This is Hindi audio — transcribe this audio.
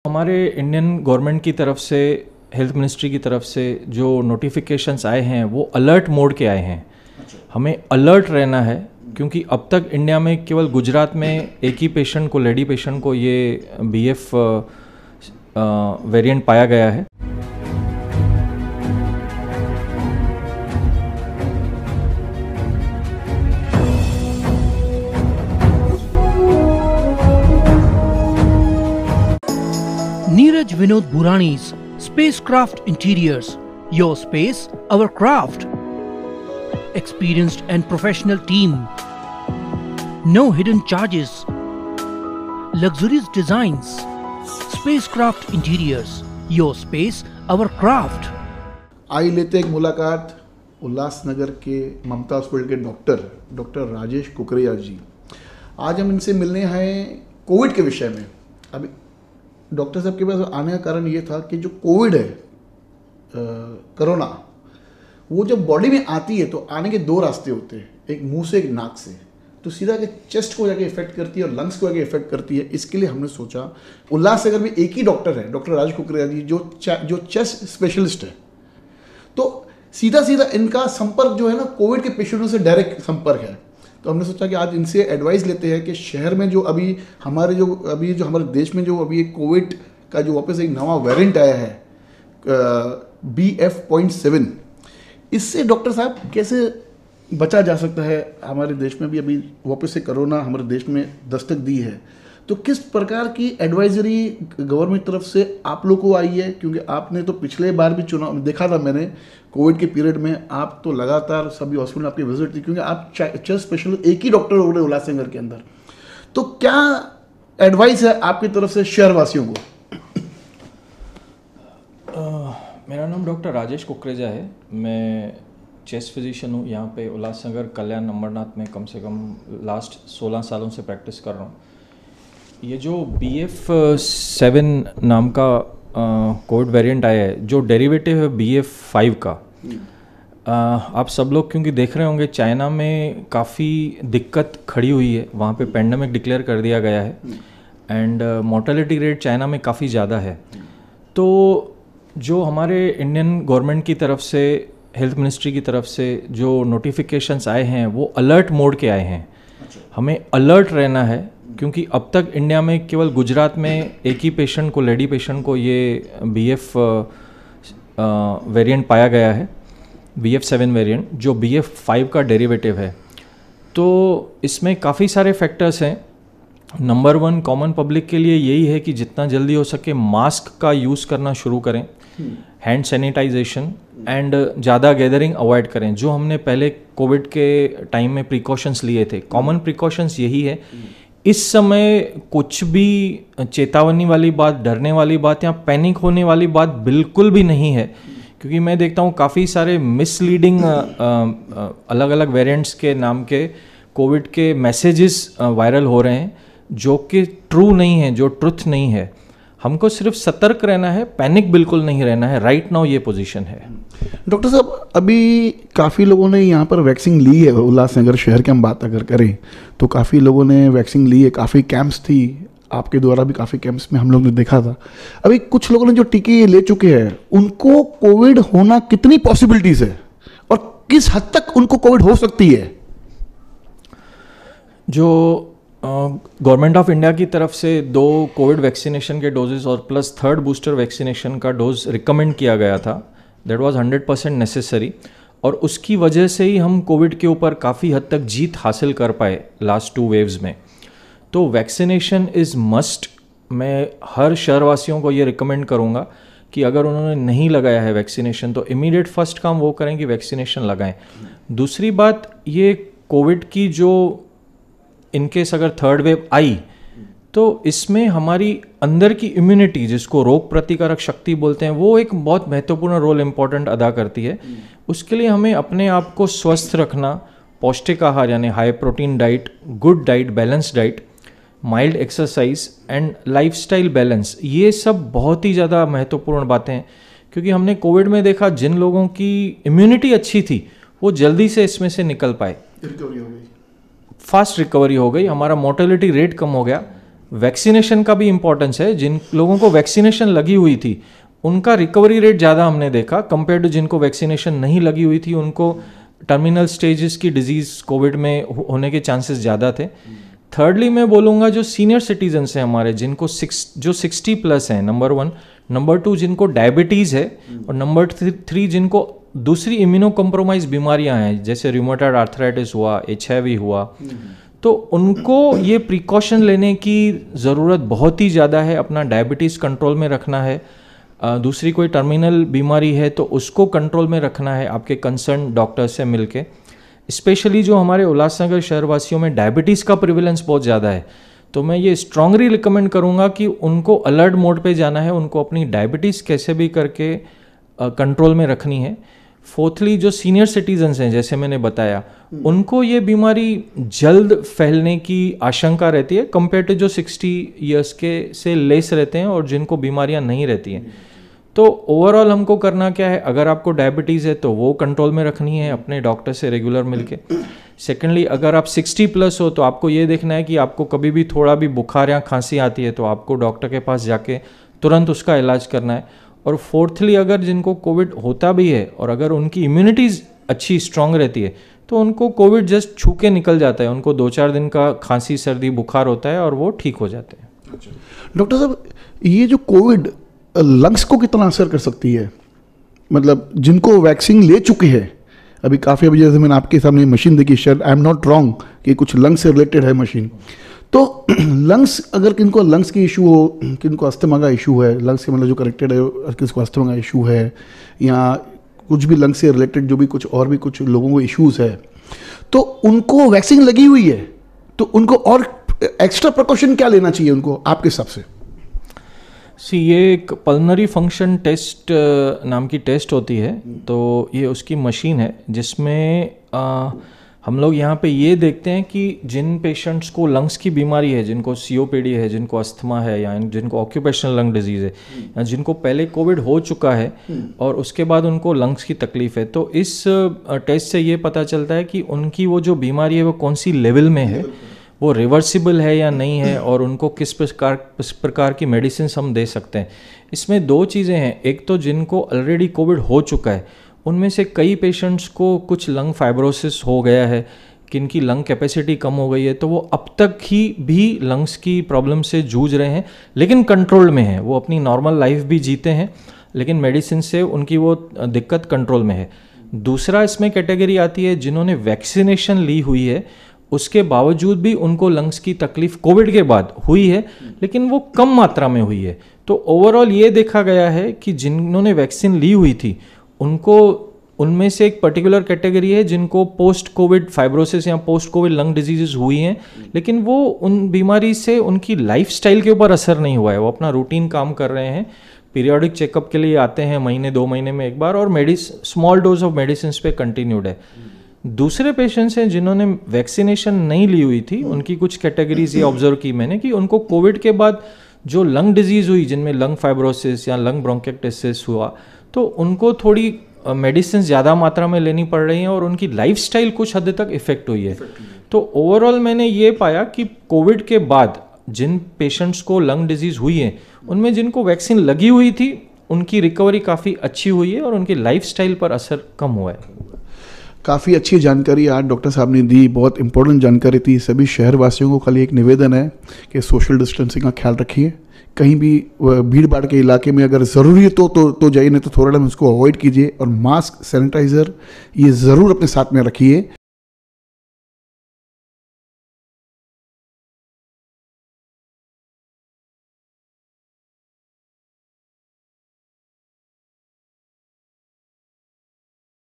हमारे इंडियन गवर्नमेंट की तरफ से, हेल्थ मिनिस्ट्री की तरफ से जो नोटिफिकेशंस आए हैं वो अलर्ट मोड के आए हैं। हमें अलर्ट रहना है क्योंकि अब तक इंडिया में केवल गुजरात में एक ही पेशेंट को, लेडी पेशेंट को ये BF वेरिएंट पाया गया है। Neeraj Vinod Burani's Spacecraft Interiors. Your space, our craft. Experienced and professional team. No hidden charges. Luxurious designs. Spacecraft Interiors. Your space, our craft. आई लेते एक मुलाकात उल्लासनगर के ममता हॉस्पिटल के डॉक्टर राजेश कुकरेजा जी। आज हम इनसे मिलने हैं कोविड के विषय में। अभी डॉक्टर साहब के पास आने का कारण ये था कि जो कोविड है, कोरोना, वो जब बॉडी में आती है तो आने के दो रास्ते होते हैं, एक मुंह से, एक नाक से। तो सीधा के चेस्ट को जाके इफेक्ट करती है और लंग्स को जाके इफेक्ट करती है। इसके लिए हमने सोचा उल्लासनगर में एक ही डॉक्टर है, डॉक्टर राजेश कुकरेजा जी, जो चेस्ट स्पेशलिस्ट है। तो सीधा इनका संपर्क जो है ना, कोविड के पेशेंटों से डायरेक्ट संपर्क है। तो हमने सोचा कि आज इनसे एडवाइस लेते हैं कि शहर में जो हमारे देश में जो अभी कोविड का जो वापस एक नवा वेरिएंट आया है BF.7, इससे डॉक्टर साहब कैसे बचा जा सकता है। हमारे देश में भी अभी वापस से कोरोना हमारे देश में दस्तक दी है, तो किस प्रकार की एडवाइजरी गवर्नमेंट तरफ से आप लोग को आई है? क्योंकि आपने तो पिछले बार भी चुनाव देखा था, मैंने कोविड के पीरियड में आप तो लगातार सभी हॉस्पिटल आपकी विजिट थी, क्योंकि आप चेस्ट स्पेशलिस्ट एक ही डॉक्टर हो रहे उल्लासनगर के अंदर। तो क्या एडवाइस है आपकी तरफ से शहरवासियों को? मेरा नाम डॉक्टर राजेश कुकरेजा है। मैं चेस्ट फिजिशियन हूँ। यहाँ पे उल्लासनगर कल्याण अमरनाथ में कम से कम लास्ट 16 सालों से प्रैक्टिस कर रहा हूँ। ये जो BF.7 नाम का कोविड वेरिएंट आया है, जो डेरिवेटिव है BF.5 का, आप सब लोग क्योंकि देख रहे होंगे चाइना में काफ़ी दिक्कत खड़ी हुई है, वहाँ पे पेंडेमिक डिक्लेयर कर दिया गया है एंड मोर्टेलिटी रेट चाइना में काफ़ी ज़्यादा है। तो जो हमारे इंडियन गवर्नमेंट की तरफ से, हेल्थ मिनिस्ट्री की तरफ से जो नोटिफिकेशंस आए हैं वो अलर्ट मोड के आए हैं। हमें अलर्ट रहना है क्योंकि अब तक इंडिया में केवल गुजरात में एक ही पेशेंट को, लेडी पेशेंट को ये BF वेरिएंट पाया गया है, BF.7 वेरिएंट, जो BF.5 का डेरिवेटिव है। तो इसमें काफ़ी सारे फैक्टर्स हैं। नंबर 1 कॉमन पब्लिक के लिए यही है कि जितना जल्दी हो सके मास्क का यूज़ करना शुरू करें, हैंड सैनिटाइजेशन एंड ज़्यादा गैदरिंग अवॉइड करें। जो हमने पहले कोविड के टाइम में प्रिकॉशंस लिए थे, कॉमन प्रिकॉशंस यही है। इस समय कुछ भी चेतावनी वाली बात, डरने वाली बात या पैनिक होने वाली बात बिल्कुल भी नहीं है, क्योंकि मैं देखता हूँ काफ़ी सारे मिसलीडिंग अलग अलग वेरिएंट्स के नाम के कोविड के मैसेजेस वायरल हो रहे हैं जो कि ट्रू नहीं है, जो ट्रुथ नहीं है। हमको सिर्फ सतर्क रहना है, पैनिक बिल्कुल नहीं रहना है। राइट नाउ ये पोजीशन है। डॉक्टर साहब, अभी काफ़ी लोगों ने यहाँ पर वैक्सीन ली है। उल्लासनगर शहर की हम बात अगर करें तो काफ़ी लोगों ने वैक्सीन ली है, काफ़ी कैंप्स थी, आपके द्वारा भी काफ़ी कैंप्स में हम लोग ने देखा था। अभी कुछ लोगों ने जो टीके ले चुके हैं उनको कोविड होना कितनी पॉसिबिलिटीज है और किस हद तक उनको कोविड हो सकती है? जो गवर्नमेंट ऑफ इंडिया की तरफ से 2 कोविड वैक्सीनेशन के डोजेस और प्लस 3rd बूस्टर वैक्सीनेशन का डोज रिकमेंड किया गया था, दैट वाज 100% नेसेसरी, और उसकी वजह से ही हम कोविड के ऊपर काफ़ी हद तक जीत हासिल कर पाए लास्ट 2 वेव्स में। तो वैक्सीनेशन इज़ मस्ट। मैं हर शहरवासियों को ये रिकमेंड करूँगा कि अगर उन्होंने नहीं लगाया है वैक्सीनेशन तो इमीडिएट फर्स्ट काम वो करें कि वैक्सीनेशन लगाएं। दूसरी बात, ये कोविड की जो इनकेस अगर 3rd वेव आई तो इसमें हमारी अंदर की इम्यूनिटी, जिसको रोग प्रतिकारक शक्ति बोलते हैं, वो एक बहुत महत्वपूर्ण रोल इम्पॉर्टेंट अदा करती है। उसके लिए हमें अपने आप को स्वस्थ रखना, पौष्टिक आहार यानी high protein diet, good diet, balance diet, mild exercise and lifestyle balance, ये सब बहुत ही ज़्यादा महत्वपूर्ण बातें हैं। क्योंकि हमने कोविड में देखा जिन लोगों की इम्यूनिटी अच्छी थी वो जल्दी से इसमें से निकल पाए, फास्ट रिकवरी हो गई, हमारा मोर्टेलिटी रेट कम हो गया, वैक्सीनेशन का भी इम्पोर्टेंस है। जिन लोगों को वैक्सीनेशन लगी हुई थी उनका रिकवरी रेट ज़्यादा हमने देखा कंपेयर टू जिनको वैक्सीनेशन नहीं लगी हुई थी, उनको टर्मिनल स्टेजेस की डिजीज़ कोविड में होने के चांसेस ज़्यादा थे। थर्डली मैं बोलूँगा जो सीनियर सिटीजन्स हैं हमारे, जिनको 60 प्लस हैं, नंबर 1, नंबर 2 जिनको डायबिटीज़ है, और नंबर 3 जिनको दूसरी इम्यूनो कॉम्प्रोमाइज बीमारियां हैं जैसे रूमेटॉइड आर्थराइटिस हुआ, HIV हुआ, तो उनको ये प्रिकॉशन लेने की ज़रूरत बहुत ही ज़्यादा है। अपना डायबिटीज़ कंट्रोल में रखना है, दूसरी कोई टर्मिनल बीमारी है तो उसको कंट्रोल में रखना है आपके कंसर्न डॉक्टर से मिलके। स्पेशली जो हमारे उल्लासनगर शहरवासियों में डायबिटीज़ का प्रिवेलेंस बहुत ज़्यादा है, तो मैं ये स्ट्रांगली रिकमेंड करूँगा कि उनको अलर्ट मोड पे जाना है, उनको अपनी डायबिटीज़ कैसे भी करके कंट्रोल में रखनी है। फोर्थली जो सीनियर सिटीजन्स हैं जैसे मैंने बताया, उनको ये बीमारी जल्द फैलने की आशंका रहती है कंपेयर टू जो 60 ईयर्स के से लेस रहते हैं और जिनको बीमारियां नहीं रहती हैं। तो ओवरऑल हमको करना क्या है, अगर आपको डायबिटीज़ है तो वो कंट्रोल में रखनी है अपने डॉक्टर से रेगुलर मिलके। सेकेंडली अगर आप 60 प्लस हो तो आपको ये देखना है कि आपको कभी भी थोड़ा भी बुखार या खांसी आती है तो आपको डॉक्टर के पास जाके तुरंत उसका इलाज करना है। और फोर्थली अगर जिनको कोविड होता भी है और अगर उनकी इम्यूनिटीज़ अच्छी स्ट्रांग रहती है तो उनको कोविड जस्ट छू के निकल जाता है, उनको 2-4 दिन का खांसी सर्दी बुखार होता है और वो ठीक हो जाते हैं। डॉक्टर साहब, ये जो कोविड लंग्स को कितना असर कर सकती है? मतलब जिनको वैक्सीन ले चुके हैं, अभी जैसे मैंने आपके सामने मशीन देखी, शायद आई एम नॉट रॉन्ग कि कुछ लंग्स से रिलेटेड है मशीन, तो लंग्स अगर किनको लंग्स की इशू हो, किनको अस्थमा का इशू है, लंग्स के मतलब जो कनेक्टेड है, किसको अस्थमा का इशू है या कुछ भी लंग्स से रिलेटेड जो भी कुछ और भी कुछ लोगों को इश्यूज है, तो उनको वैक्सीन लगी हुई है तो उनको और एक्स्ट्रा प्रिकॉशन क्या लेना चाहिए उनको आपके हिसाब से? ये एक पल्मनरी फंक्शन टेस्ट नाम की टेस्ट होती है, तो ये उसकी मशीन है जिसमें हम लोग यहाँ पे ये देखते हैं कि जिन पेशेंट्स को लंग्स की बीमारी है, जिनको COPD है, जिनको अस्थमा है या जिनको ऑक्यूपेशनल लंग डिजीज़ है या जिनको पहले कोविड हो चुका है और उसके बाद उनको लंग्स की तकलीफ़ है, तो इस टेस्ट से ये पता चलता है कि उनकी वो जो बीमारी है वो कौन सी लेवल में है, वो रिवर्सिबल है या नहीं है, और उनको किस प्रकार की मेडिसिन हम दे सकते हैं। इसमें 2 चीज़ें हैं, एक तो जिनको ऑलरेडी कोविड हो चुका है उनमें से कई पेशेंट्स को कुछ लंग फाइब्रोसिस हो गया है, किनकी लंग कैपेसिटी कम हो गई है, तो वो अब तक ही भी लंग्स की प्रॉब्लम से जूझ रहे हैं लेकिन कंट्रोल में हैं, वो अपनी नॉर्मल लाइफ भी जीते हैं लेकिन मेडिसिन से उनकी वो दिक्कत कंट्रोल में है। दूसरा इसमें कैटेगरी आती है जिन्होंने वैक्सीनेशन ली हुई है, उसके बावजूद भी उनको लंग्स की तकलीफ कोविड के बाद हुई है लेकिन वो कम मात्रा में हुई है। तो ओवरऑल ये देखा गया है कि जिन्होंने वैक्सीन ली हुई थी उनको, उनमें से एक पर्टिकुलर कैटेगरी है जिनको पोस्ट कोविड फाइब्रोसिस या पोस्ट कोविड लंग डिजीजेस हुई हैं लेकिन वो उन बीमारी से उनकी लाइफस्टाइल के ऊपर असर नहीं हुआ है, वो अपना रूटीन काम कर रहे हैं, पीरियोडिक चेकअप के लिए आते हैं महीने 2 महीने में एक बार, और स्मॉल डोज ऑफ मेडिसिन पे कंटिन्यूड है। दूसरे पेशेंट्स हैं जिन्होंने वैक्सीनेशन नहीं ली हुई थी, उनकी कुछ कैटेगरीज ये ऑब्जर्व की मैंने कि उनको कोविड के बाद जो लंग डिजीज़ हुई जिनमें लंग फाइब्रोसिस या लंग ब्रोंकाइटिस हुआ, तो उनको थोड़ी मेडिसिन ज़्यादा मात्रा में लेनी पड़ रही हैं और उनकी लाइफस्टाइल कुछ हद तक इफ़ेक्ट हुई है। तो ओवरऑल मैंने ये पाया कि कोविड के बाद जिन पेशेंट्स को लंग डिजीज़ हुई है उनमें जिनको वैक्सीन लगी हुई थी उनकी रिकवरी काफ़ी अच्छी हुई है और उनकी लाइफस्टाइल पर असर कम हुआ है। काफ़ी अच्छी जानकारी आज डॉक्टर साहब ने दी, बहुत इंपॉर्टेंट जानकारी थी। सभी शहरवासियों को खाली एक निवेदन है कि सोशल डिस्टेंसिंग का ख्याल रखिए, कहीं भी भीड़ भाड़ के इलाके में अगर ज़रूरी है तो जाइए, नहीं तो थोड़ा टाइम उसको अवॉइड कीजिए, और मास्क, सैनिटाइज़र ये ज़रूर अपने साथ में रखिए।